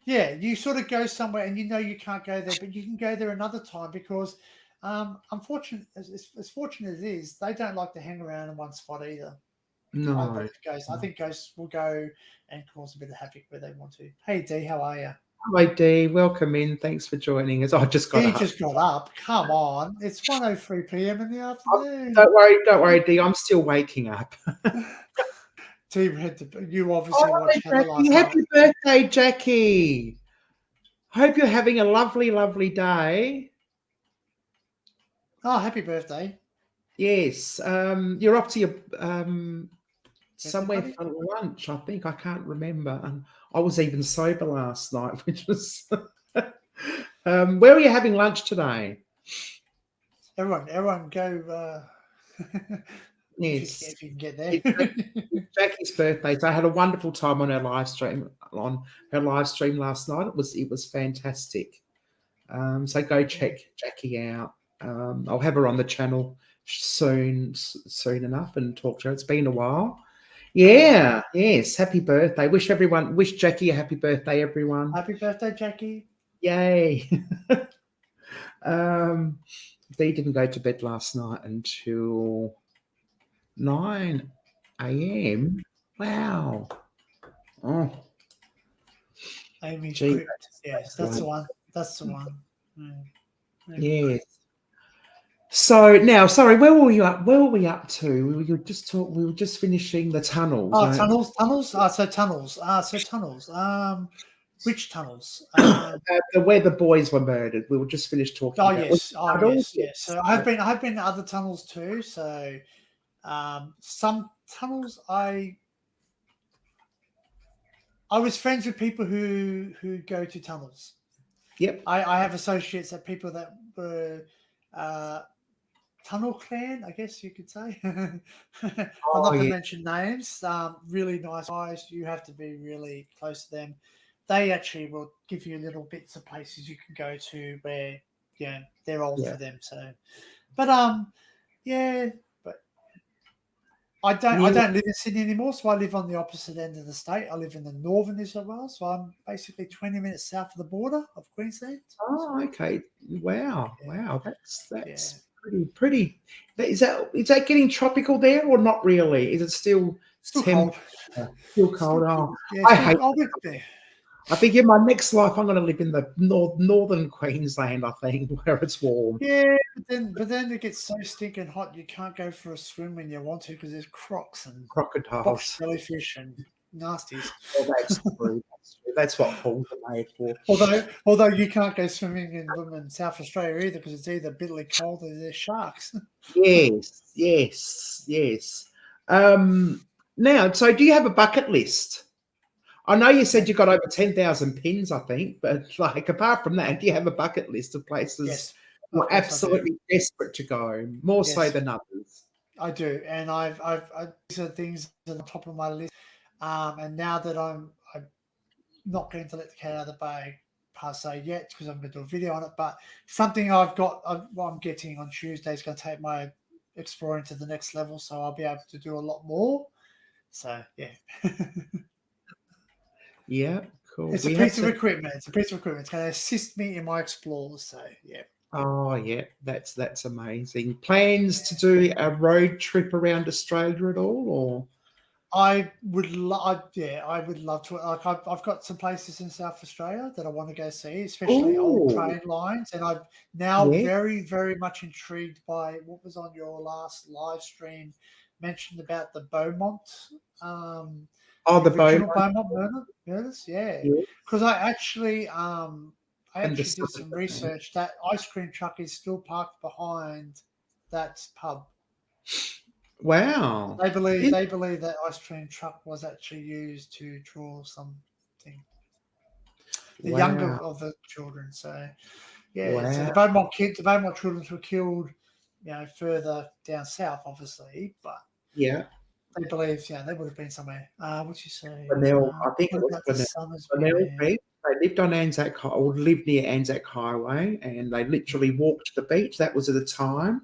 S2: yeah, you sort of go somewhere and you can't go there, but you can go there another time because, unfortunate as fortunate as it is, they don't like to hang around in one spot either.
S1: No.
S2: I think ghosts will go and cause a bit of havoc where they want to. Hey D, how are you?
S1: Hi Dee, welcome in. Thanks for joining us. I just got
S2: He
S1: up.
S2: just got up. Come on, it's 1:03 p.m. in the afternoon.
S1: Don't worry, Dee. I'm still waking up.
S2: You obviously
S1: Oh,
S2: watched Heather
S1: Jackie,
S2: last night.
S1: happy birthday, Jackie. Hope you're having a lovely, lovely day.
S2: Oh, happy birthday!
S1: Yes. You're off to your
S2: Birthday
S1: somewhere
S2: party?
S1: for lunch, I think. I can't remember. I was even sober last night, which was where are you having lunch today?
S2: Everyone, go.
S1: Yes.
S2: If you can get there.
S1: It's Jackie's birthday, so I had a wonderful time on her live stream last night. It was fantastic. So go check Jackie out. I'll have her on the channel soon enough and talk to her. It's been a while. Yeah, yes. Happy birthday. Wish Jackie a happy birthday, everyone.
S2: Happy birthday, Jackie.
S1: Yay. They didn't go to bed last night until 9 a.m. Wow. Oh,
S2: Amy's
S1: gee,
S2: crypt. Yes, that's the
S1: late.
S2: one. That's the one. Mm.
S1: Yes. So now, sorry, where were we up? Where were we up to? We were just finishing the tunnels.
S2: Oh,
S1: Right?
S2: tunnels. So tunnels. So tunnels. Which tunnels?
S1: Where the boys were murdered. We were just finished talking
S2: Oh
S1: about
S2: yes. Oh
S1: tunnels.
S2: yes. So I've been to other tunnels too. So some tunnels I was friends with people who go to tunnels.
S1: Yep.
S2: I have associates that people that were tunnel clan, I guess you could say. I'm not going to
S1: Yeah.
S2: mention names. Really nice guys. You have to be really close to them. They actually will give you little bits of places you can go to where they're old for them. So, but yeah, but I don't live in Sydney anymore, so I live on the opposite end of the state. I live in the northern New South Wales, so I'm basically 20 minutes south of the border of Queensland.
S1: Oh, okay. Wow.
S2: Yeah.
S1: Wow.
S2: Yeah.
S1: Pretty. Is that getting tropical there or not really? Is it still
S2: Still cold.
S1: Still cold. Oh,
S2: Yeah,
S1: I
S2: still
S1: hate.
S2: cold there.
S1: I think in my next life I'm going to live in the northern Queensland. I think where it's warm.
S2: Yeah, but then it gets so stinking hot you can't go for a swim when you want to because there's crocs and box
S1: Crocodiles.
S2: jellyfish and nasties.
S1: Well, that's true. That's what pools are made for.
S2: Although you can't go swimming in South Australia either because it's either bitterly cold or there's sharks.
S1: Yes. Now, so do you have a bucket list? I know you said you got over 10,000 pins, I think, but like apart from that, do you have a bucket list of places
S2: Yes,
S1: you're absolutely desperate to go, more so than others?
S2: I do, and these are things at the top of my list. And now that I'm not going to let the cat out of the bag, per se yet because I'm going to do a video on it, but something I've got, what I'm getting on Tuesday is going to take my exploring to the next level, so I'll be able to do a lot more. So yeah.
S1: Yeah, cool.
S2: It's a piece of equipment. It's a piece of equipment. It's going to assist me in my explores. So yeah.
S1: Oh yeah, that's amazing. Plans to do a road trip around Australia at all, or?
S2: I would love to. Like I've got some places in South Australia that I want to go see, especially old train lines. And I'm now very, very much intrigued by what was on your last live stream, mentioned about the Beaumont,
S1: the
S2: original Beaumont murders. Yeah,
S1: Yeah.
S2: because I actually did some
S1: that.
S2: research. That ice cream truck is still parked behind that pub.
S1: Wow.
S2: They believe that ice cream truck was actually used to draw something. The younger of the children. So yeah, so the Beaumont children were killed, further down south, obviously, but
S1: yeah,
S2: they believe, they would have been somewhere. What you say?
S1: I think it was Fennell Beach. They lived on Anzac, or lived near Anzac Highway, and they literally walked to the beach. That was at a time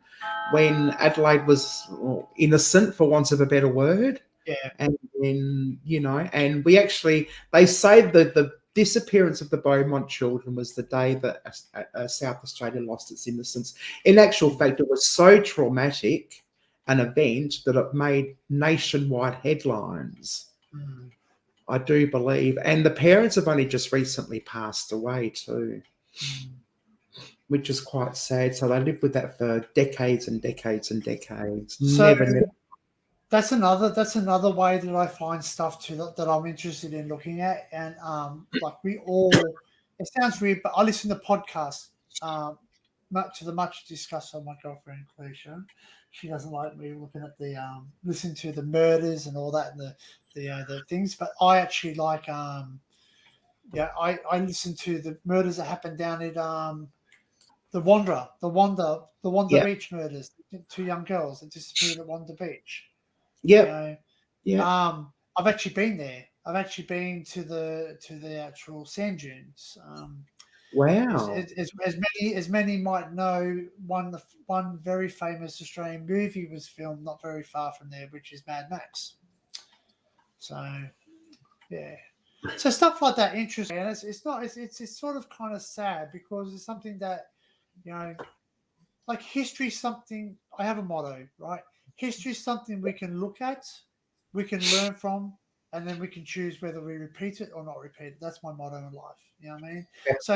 S1: when Adelaide was innocent, for want of a better word.
S2: Yeah.
S1: And then, and we actually, they say that the disappearance of the Beaumont children was the day that South Australia lost its innocence. In actual fact, it was so traumatic an event that it made nationwide headlines.
S2: Mm.
S1: I do believe. And the parents have only just recently passed away too, which is quite sad. So they lived with that for decades and decades and decades.
S2: So
S1: never.
S2: That's another way that I find stuff too that I'm interested in looking at. And like it sounds weird, but I listen to podcasts to the much discussed on my girlfriend Cleisha. She doesn't like me looking at the listen to the murders and all that and the things, but I actually like I listen to the murders that happened down at the Wanda Beach murders. 2 young girls that disappeared at Wanda Beach.
S1: Yeah.
S2: I've actually been there. I've actually been to the actual sand dunes.
S1: Wow.
S2: As many might know, one very famous Australian movie was filmed not very far from there, which is Mad Max. So, yeah. So stuff like that interests me, and it's sort of kind of sad because it's something that, like history. Something I have a motto, right? History is something we can look at, we can learn from, and then we can choose whether we repeat it or not repeat it. That's my motto in life. You know what I mean? So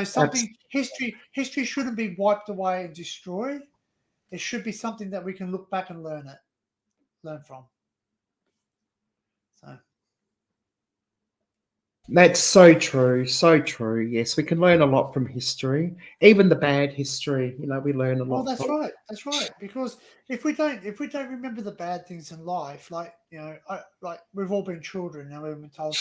S2: history shouldn't be wiped away and destroyed. It should be something that we can look back and learn from. So
S1: that's so true. So true. Yes, we can learn a lot from history, even the bad history. We learn a lot.
S2: Oh, that's right. That's right. Because if we don't remember the bad things in life, like like we've all been children and we've been told,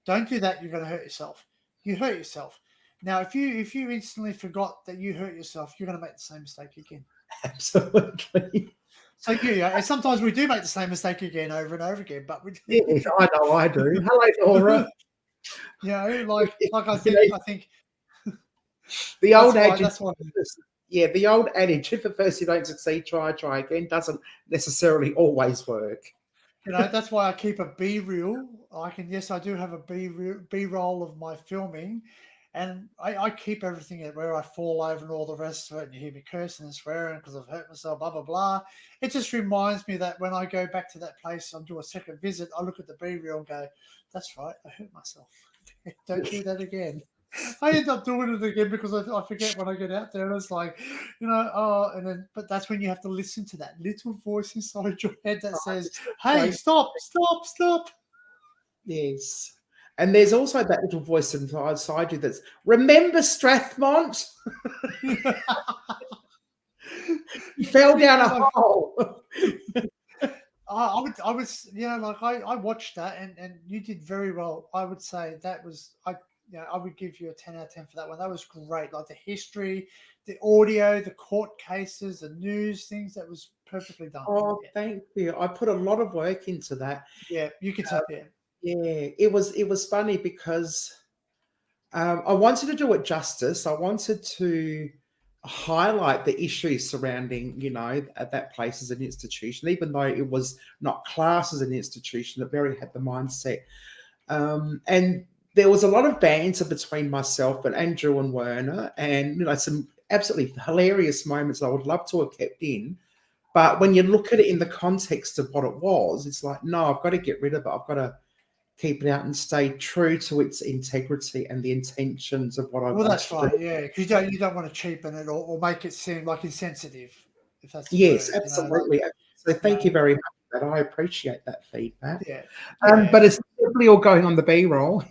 S2: don't do that. You're going to hurt yourself. You hurt yourself. Now, if you instantly forgot that you hurt yourself, you're going to make the same mistake again.
S1: Absolutely.
S2: So and sometimes we do make the same mistake again over and over again. But
S1: yes, I know I do. Hello, Laura.
S2: I think
S1: the old adage. The old adage: if at first you don't succeed, try again, doesn't necessarily always work.
S2: That's why I keep a B-reel. I do have a B-roll of my filming, and I keep everything where I fall over and all the rest of it, and you hear me cursing and swearing because I've hurt myself, blah, blah, blah. It just reminds me that when I go back to that place and do a second visit, I look at the B-reel and go, that's right, I hurt myself. Don't do that again. I end up doing it again because I forget when I get out there, and it's like, but that's when you have to listen to that little voice inside your head that says, hey, stop.
S1: Yes. And there's also that little voice inside you that's, remember Strathmont? You fell down a hole.
S2: I watched that and you did very well. I would say that was, I would give you a 10 out of 10 for that one. That was great. Like the history, the audio, the court cases, the news things, that was perfectly done.
S1: Oh, thank you. I put a lot of work into that.
S2: Yeah, you could tell.
S1: Yeah, it was funny because I wanted to do it justice. I wanted to highlight the issues surrounding, that place as an institution, even though it was not classed as an institution. It very had the mindset. And there was a lot of banter between myself and Andrew and Werner, and some absolutely hilarious moments I would love to have kept in. But when you look at it in the context of what it was, it's like, no, I've got to get rid of it. I've got to keep it out and stay true to its integrity and the intentions of what I
S2: Well,
S1: want
S2: that's
S1: to
S2: right.
S1: do.
S2: Yeah, because you don't want to cheapen it or make it seem like insensitive, if that's the
S1: Yes,
S2: word.
S1: absolutely. So thank you very much for that. I appreciate that feedback.
S2: Yeah, yeah.
S1: But it's definitely all going on the B-roll.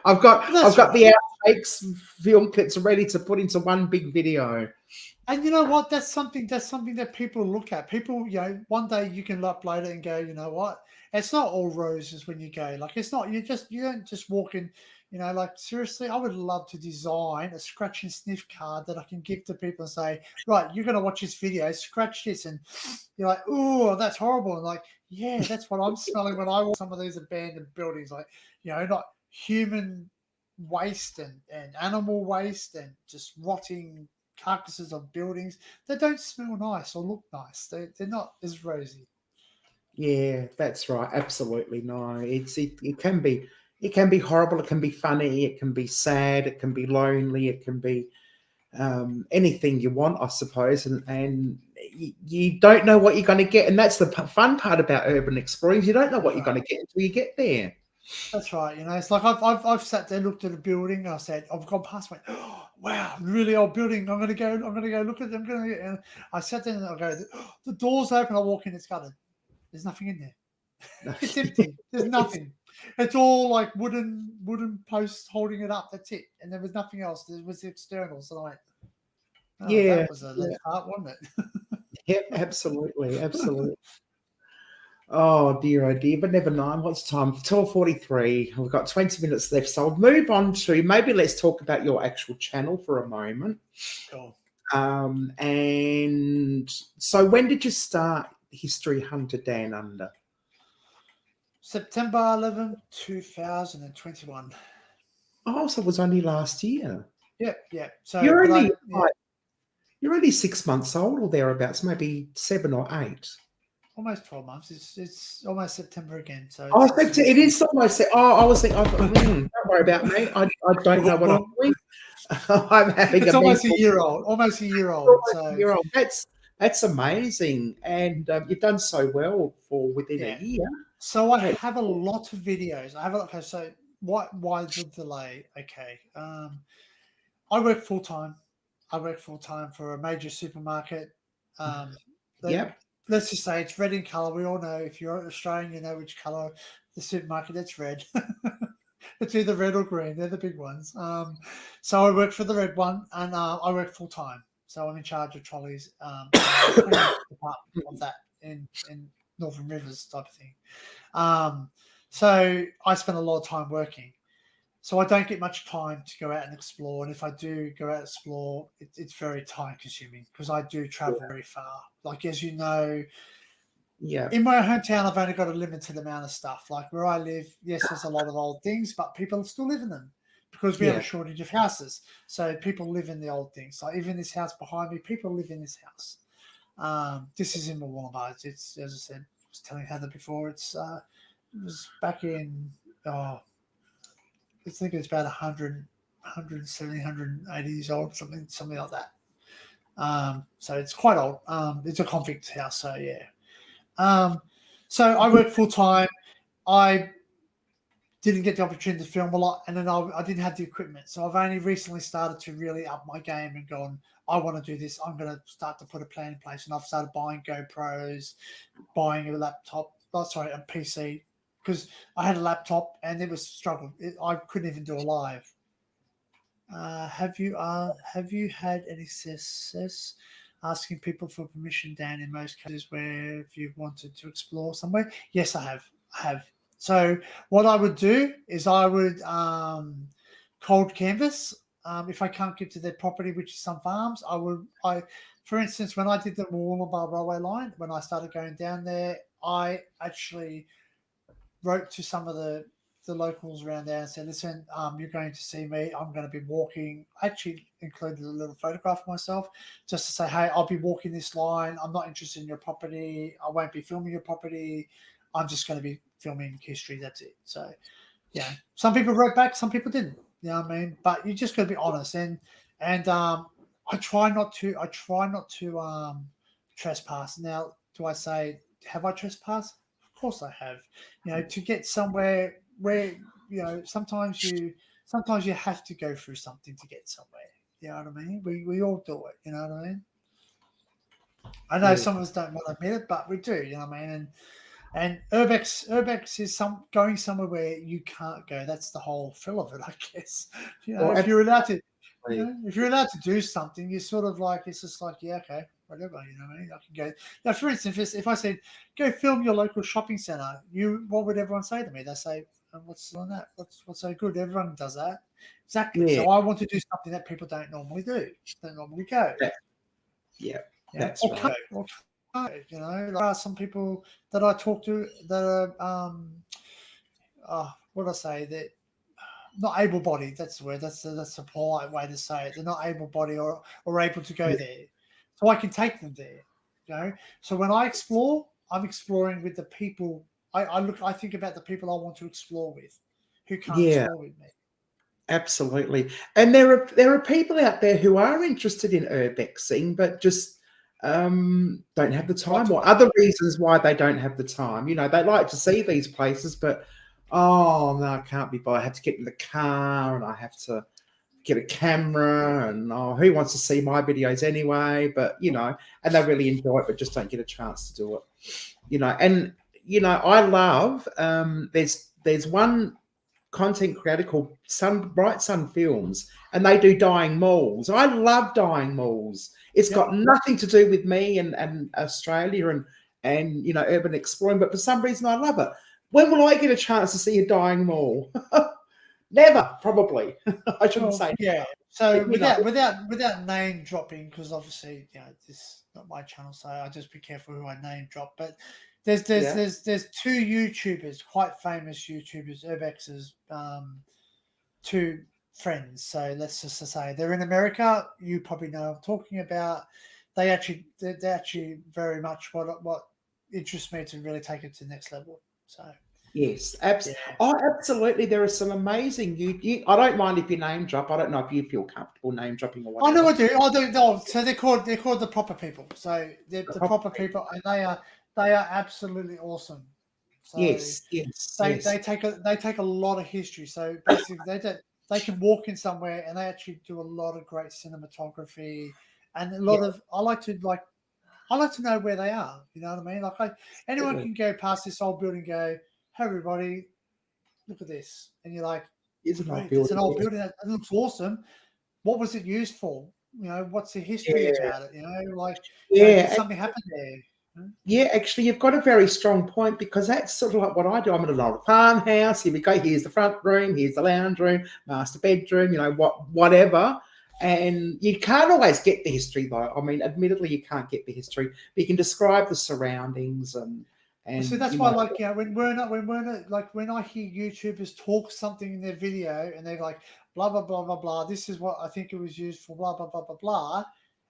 S1: I've got
S2: Well, that's
S1: the outtakes film clips ready to put into one big video.
S2: And you know what? That's something that people look at. People, one day you can upload it and go, you know what? It's not all roses when you go. Like it's not. You don't just walk in. Like seriously, I would love to design a scratch and sniff card that I can give to people and say, right, you're going to watch this video, scratch this, and you're like, oh, that's horrible. And like, yeah, that's what I'm smelling when I walk some of these abandoned buildings. Like, not human waste and animal waste and just rotting carcasses of buildings that don't smell nice or look nice. They're not as rosy.
S1: Yeah, that's right. Absolutely. No, it can be horrible. It can be funny. It can be sad. It can be lonely. It can be anything you want, I suppose. And you don't know what you're going to get. And that's the fun part about urban exploring. You don't know what you're going to get until you get there.
S2: That's right. It's like I've sat there, looked at a building. I said, I've gone past, went, oh, wow, really old building. I'm gonna go look at them. And I sat there and I go, the door's open. I walk in, it's gutted. There's nothing in there. It's empty. There's nothing. It's all like wooden posts holding it up. That's it. And there was nothing else. There was the externals. And I went, oh,
S1: Yeah,
S2: that was a left part, wasn't it?
S1: yeah, absolutely, absolutely. Oh dear, but never mind. What's time? 12:43. We've got 20 minutes left, so I'll move on to maybe let's talk about your actual channel for a moment.
S2: Cool.
S1: And so when did you start History Hunter Danunder?
S2: September 11, 2021.
S1: Oh, so it was only last year.
S2: Yep. So
S1: You're only 6 months old or thereabouts, maybe 7 or 8.
S2: Almost 12 months. It's almost September again. So
S1: It is almost. I was thinking. I thought, don't worry about me. I don't know what I'm doing. I'm having.
S2: It's almost a year old. Almost a year old. So
S1: that's amazing, and you've done so well for within a year.
S2: So I have a lot of videos. Okay. So why the delay? Okay. I work full time. I work full time for a major supermarket.
S1: Yep.
S2: Let's just say it's red in color. We all know if you're Australian, you know which color the supermarket. It's red. It's either red or green. They're the big ones. So I work for the red one, and I work full time. So I'm in charge of trolleys, department of that in Northern Rivers type of thing. So I spend a lot of time working. So I don't get much time to go out and explore. And if I do go out and explore, it's very time consuming because I do travel very far. Like, as you know, in my hometown, I've only got a limited amount of stuff. Like where I live, yes, there's a lot of old things, but people still live in them because we have a shortage of houses. So people live in the old things. Like even this house behind me, people live in this house. This is in Wollongong. It's, as I said, I was telling Heather before, it was back in, I think it's about 100, 170, 180 years old, something like that. So it's quite old. It's a convict house, so yeah. So I work full time. I didn't get the opportunity to film a lot, and then I didn't have the equipment. So I've only recently started to really up my game and gone, I want to do this. I'm going to start to put a plan in place. And I've started buying GoPros, buying a laptop, a PC, because I had a laptop and it was a struggle. I couldn't even do a live. Have you had any success asking people for permission, Dan, in most cases where if you wanted to explore somewhere? Yes, I have. So what I would do is I would cold canvas. If I can't get to their property, which is some farms, for instance, when I did the Wollongong railway line, when I started going down there, I actually wrote to some of the the locals around there and said, listen, you're going to see me. I'm going to be walking. I actually included a little photograph of myself just to say, hey, I'll be walking this line. I'm not interested in your property. I won't be filming your property. I'm just going to be filming history. That's it. So, yeah, some people wrote back, some people didn't. You know what I mean? But you just got to be honest. And I try not to trespass. Now, do I say, have I trespassed? Of course I have. You know, to get somewhere where, you know, sometimes you have to go through something to get somewhere. You know what I mean? We all do it. You know what I mean? I know some of us don't want to admit it, but we do. You know what I mean? And urbex is going somewhere where you can't go. That's the whole thrill of it, I guess. You know, if you're allowed to, if you're allowed to do something, you're sort of like, it's just like, yeah, okay, whatever. You know what I mean? I can go. Now, for instance, if I said, go film your local shopping center, what would everyone say to me? They say, what's on that? What's so good? Everyone does that. Exactly. So I want to do something that people don't normally do. Don't normally go.
S1: Yeah,
S2: that's right. You know, there are some people that I talk to that are, what do I say, that not able-bodied. That's the word. That's a polite way to say it. They're not able-bodied or able to go there, so I can take them there. You know, so when I explore, I'm exploring with the people. I think about the people I want to explore with, who can't explore with me.
S1: Absolutely, and there are people out there who are interested in urbexing, but just don't have the time, or other reasons why they don't have the time. You know, they like to see these places, but oh no, I can't be bothered. I have to get in the car, and I have to get a camera, and who wants to see my videos anyway? But you know, and they really enjoy it, but just don't get a chance to do it. You know, and you know, I love. There's one content creator called Bright Sun Films, and they do dying malls. I love dying malls. It's got nothing to do with me and Australia and you know, urban exploring, but for some reason I love it. When will I get a chance to see a dying mall? Never, probably. I shouldn't say.
S2: Yeah. So without name dropping, because obviously, you know, this is not my channel, so I just be careful who I name drop. But there's two YouTubers, quite famous YouTubers, urbexers, two friends. So let's just say they're in America. You probably know what I'm talking about. They're actually very much what interests me to really take it to the next level. So.
S1: Yes, absolutely. There are some amazing. I don't mind if you name drop. I don't know if you feel comfortable name dropping or whatever.
S2: I know I do. I do. No, so they're called the proper people. So they're the proper people, and they are absolutely awesome. So they take a lot of history. So basically, they can walk in somewhere, and they actually do a lot of great cinematography, and a lot of I like to know where they are. You know what I mean? Like anyone can go past this old building, and go, hey everybody, look at this, and you're like,
S1: it's an
S2: old building that looks awesome. What was it used for? You know, what's the history about it? You know, like, did something happen there?
S1: Yeah, actually, you've got a very strong point, because that's sort of like what I do. I'm in a old farmhouse. Here we go. Here's the front room. Here's the lounge room, master bedroom. You know, whatever. And you can't always get the history, though. I mean, admittedly, you can't get the history, but you can describe the surroundings and.
S2: So that's why, like, you know, when I hear YouTubers talk something in their video and they're like, blah blah blah blah blah, this is what I think it was used for, blah blah blah blah blah,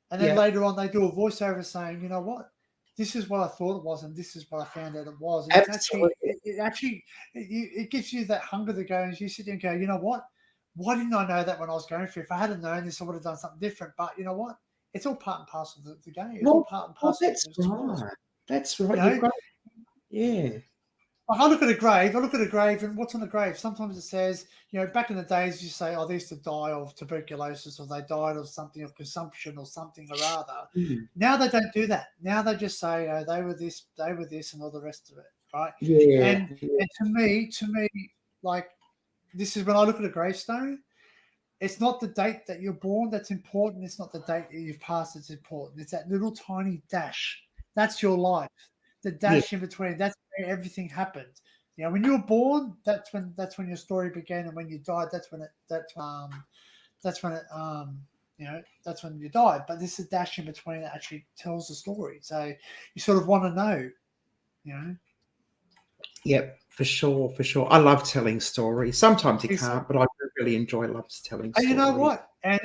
S2: and then later on they do a voiceover saying, you know what, this is what I thought it was, and this is what I found out it was. And it gives you that hunger to go, and you sit there and go, you know what, why didn't I know that when I was going through? If I hadn't known this, I would have done something different. But you know what, it's all part and parcel of the game. It's all part and parcel.
S1: That's right.
S2: You know?
S1: Yeah.
S2: I look at a grave, and what's on the grave? Sometimes it says, you know, back in the days, you say, oh, they used to die of tuberculosis, or they died of something, of consumption, or something or other. Now they don't do that. Now they just say, oh, they were this, and all the rest of it, right?
S1: Yeah.
S2: And to me, like, this is when I look at a gravestone, it's not the date that you're born that's important. It's not the date that you've passed that's important. It's that little tiny dash. That's your life. The dash in between, that's where everything happened. You know, when you were born, that's when your story began, and when you died, that's when you died. But this is a dash in between that actually tells the story. So you sort of want to know, you know.
S1: Yep, For sure, for sure. I love telling stories. Sometimes you can't, but I really enjoy telling
S2: And
S1: stories.
S2: you know what? And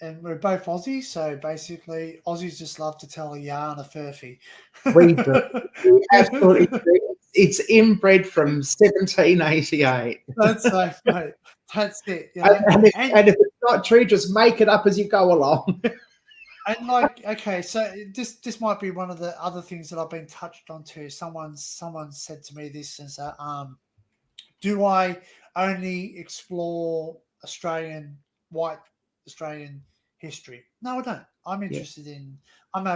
S2: and we're both Aussies, so basically Aussies just love to tell a yarn, a furphy.
S1: We do. We absolutely do. It's inbred from 1788.
S2: That's so great. That's it. You
S1: And,
S2: know?
S1: and if it's not true, just make it up as you go along.
S2: And like, okay, so this might be one of the other things that I've been touched on too. Someone said to me this is that do I only explore white Australian history? No, I don't. I'm interested in. I'm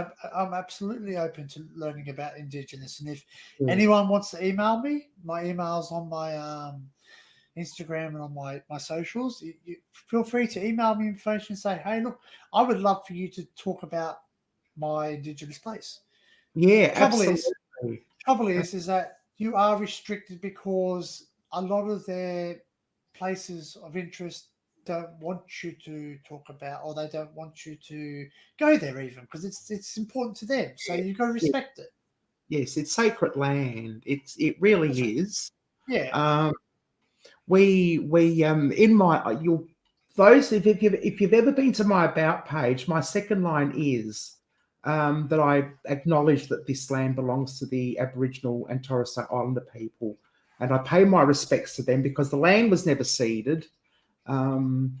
S2: absolutely open to learning about Indigenous, and if anyone wants to email me, my email's on my Instagram and on my socials. You feel free to email me information and say, hey, look, I would love for you to talk about my Indigenous place.
S1: Yeah,
S2: Trouble
S1: absolutely.
S2: is that you are restricted because a lot of their places of interest don't want you to talk about, or they don't want you to go there even because it's important to them. So you've got to respect it.
S1: Yes, it's sacred land. It really is.
S2: Yeah.
S1: We in my you'll those if you've ever been to my about page, my second line is that I acknowledge that this land belongs to the Aboriginal and Torres Strait Islander people, and I pay my respects to them because the land was never ceded, and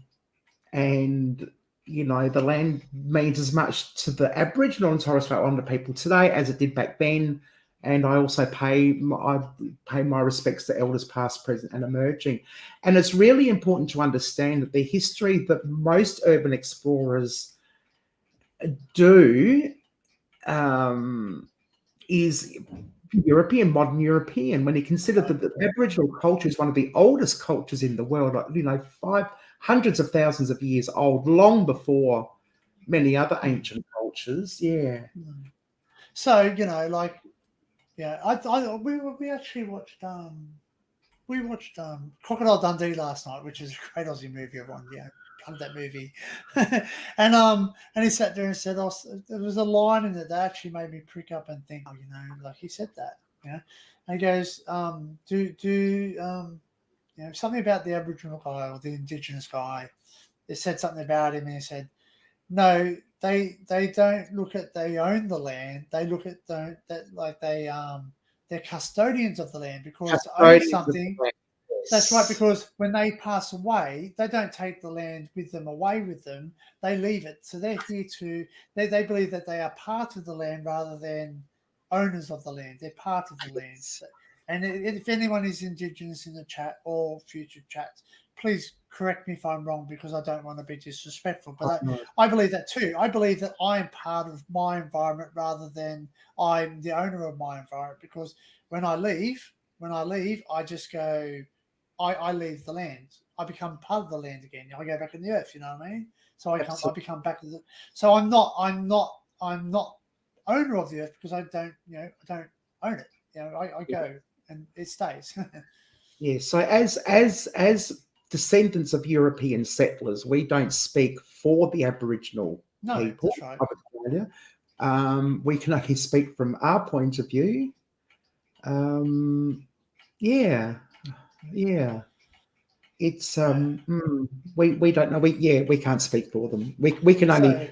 S1: you know the land means as much to the Aboriginal and Torres Strait Islander people today as it did back then. And I also pay my respects to elders past, present, and emerging. And it's really important to understand that the history that most urban explorers do is European, modern European. When you consider that the Aboriginal culture is one of the oldest cultures in the world, you know, hundreds of thousands of years old, long before many other ancient cultures. Yeah.
S2: So you know, like. Yeah, we actually watched Crocodile Dundee last night, which is a great Aussie movie. Everyone, love that movie. And he sat there and said, "Oh, there was a line in it that actually made me prick up and think, oh, you know, like he said that, And he goes, something about the Aboriginal guy or the Indigenous guy. It said something about him, and he said, no, they don't look at they own the land. They look at they're custodians of the land because to own something. That's right, because when they pass away, they don't take the land with them away with them. They leave it. So they're here to they believe that they are part of the land rather than owners of the land. They're part of the land. And if anyone is Indigenous in the chat or future chats, please correct me if I'm wrong because I don't want to be disrespectful. But I believe that too. I believe that I am part of my environment rather than I'm the owner of my environment. Because when I leave, I just go, I leave the land. I become part of the land again. I go back in the earth. You know what I mean? So I become back to the. So I'm not owner of the earth because I don't own it. I go and it stays.
S1: Yeah. So as descendants of European settlers, we don't speak for the Aboriginal people of Australia. We can only speak from our point of view. Yeah. It's we don't know. We can't speak for them. We can only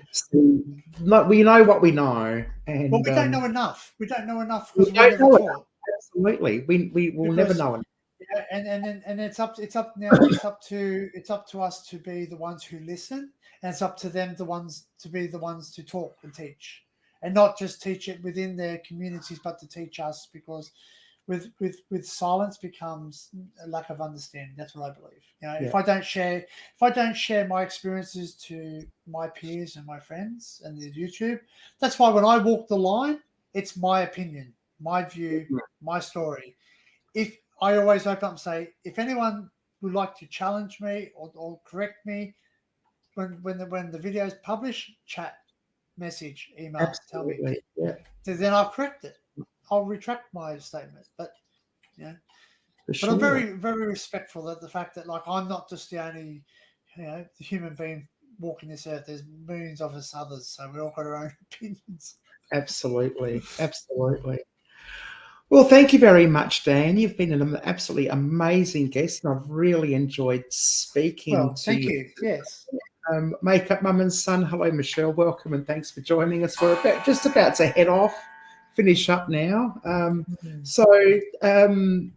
S1: we know what we know. And
S2: well, we don't know enough. We don't know enough
S1: we
S2: because we're never taught.
S1: Absolutely. We will never know enough.
S2: Yeah, and it's up to us to be the ones who listen, and it's up to them to be the ones to talk and teach, and not just teach it within their communities, but to teach us because with silence becomes a lack of understanding. That's what I believe. If I don't share my experiences to my peers and my friends and the YouTube, that's why when I walk the line, it's my opinion, my view, my story. If I always open up and say, if anyone would like to challenge me or correct me when the video is published, chat, message, email,
S1: Absolutely.
S2: tell me.
S1: Yeah.
S2: So then I'll correct it. I'll retract my statement. But
S1: Sure.
S2: I'm very, very respectful of the fact that I'm not just the only human being walking this earth. There's millions of us others, so we all got our own opinions.
S1: Absolutely. Well, thank you very much, Dan. You've been an absolutely amazing guest, and I've really enjoyed speaking
S2: Well,
S1: to
S2: thank
S1: you.
S2: you. Yes.
S1: Makeup Mum and Son. Hello, Michelle. Welcome, and thanks for joining us. We're just about to head off, finish up now. So, oh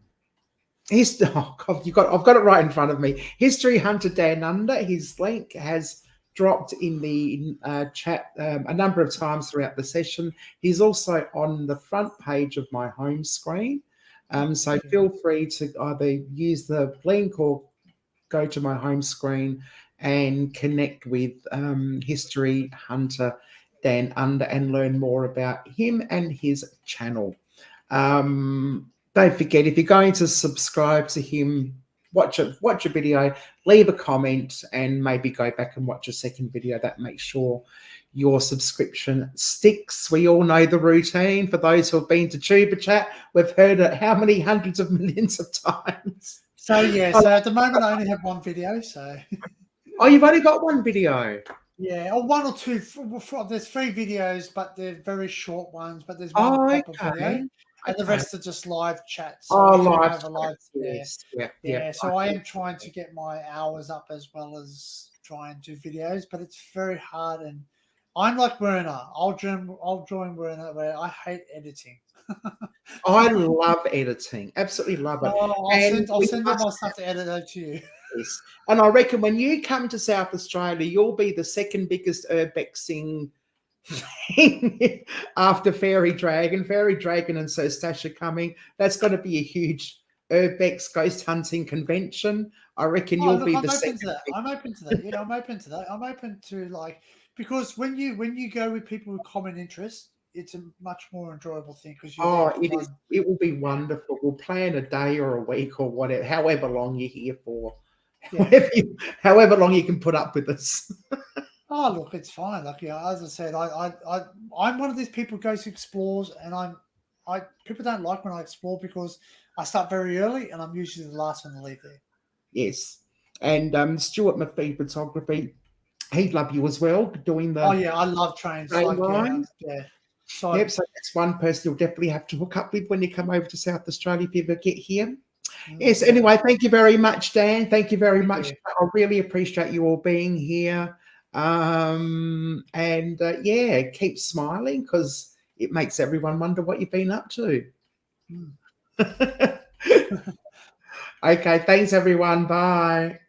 S1: God, I've got it right in front of me. History Hunter Danunder. His link has dropped in the chat a number of times throughout the session. He's also on the front page of my home screen. So feel free to either use the link or go to my home screen and connect with History Hunter Danunder and learn more about him and his channel. Don't forget, if you're going to subscribe to him, watch a video, leave a comment, and maybe go back and watch a second video. That makes sure your subscription sticks. We all know the routine. For those who have been to Tuber Chat, we've heard it how many hundreds of millions of times.
S2: So yeah, so at the moment I only have one video. So
S1: Oh, you've only got one video.
S2: yeah, or one or two. There's 3 videos, but they're very short ones. But there's one proper video, and the rest are just live chats. So I do have a live there.
S1: Yes. Yeah.
S2: Yeah, so I am trying to get my hours up as well as try and do videos, but it's very hard. And I'm like Werner. I'll join Werner where I hate editing.
S1: I love editing. Absolutely love it.
S2: Oh, I'll send all my stuff to edit out to you.
S1: Yes. And I reckon when you come to South Australia, you'll be the second biggest urbexing thing after Fairy Dragon. Fairy Dragon and Sir Stash are coming. That's going to be a huge urbex ghost hunting convention. I reckon you'll be the second.
S2: I'm open to that. Yeah, I'm open to that. I'm open to, like, because when you go with people with common interests, it's a much more enjoyable thing because
S1: it will be wonderful. We'll plan a day or a week or whatever, however long you're here for. Yeah. However long you can put up with us.
S2: Oh, look, it's fine. Like, as I said, I'm one of these people who goes to explores, and people don't like when I explore because I start very early and I'm usually the last one to leave there.
S1: Yes. And Stuart McPhee Photography, he'd love you as well, doing the...
S2: Oh, yeah, I love trains. Yeah. So,
S1: yep, so that's one person you'll definitely have to hook up with when you come over to South Australia if you ever get here. Yes, anyway, thank you very much, Dan. Thank you very much. I really appreciate you all being here. Yeah, keep smiling because it makes everyone wonder what you've been up to. Okay, thanks everyone. Bye.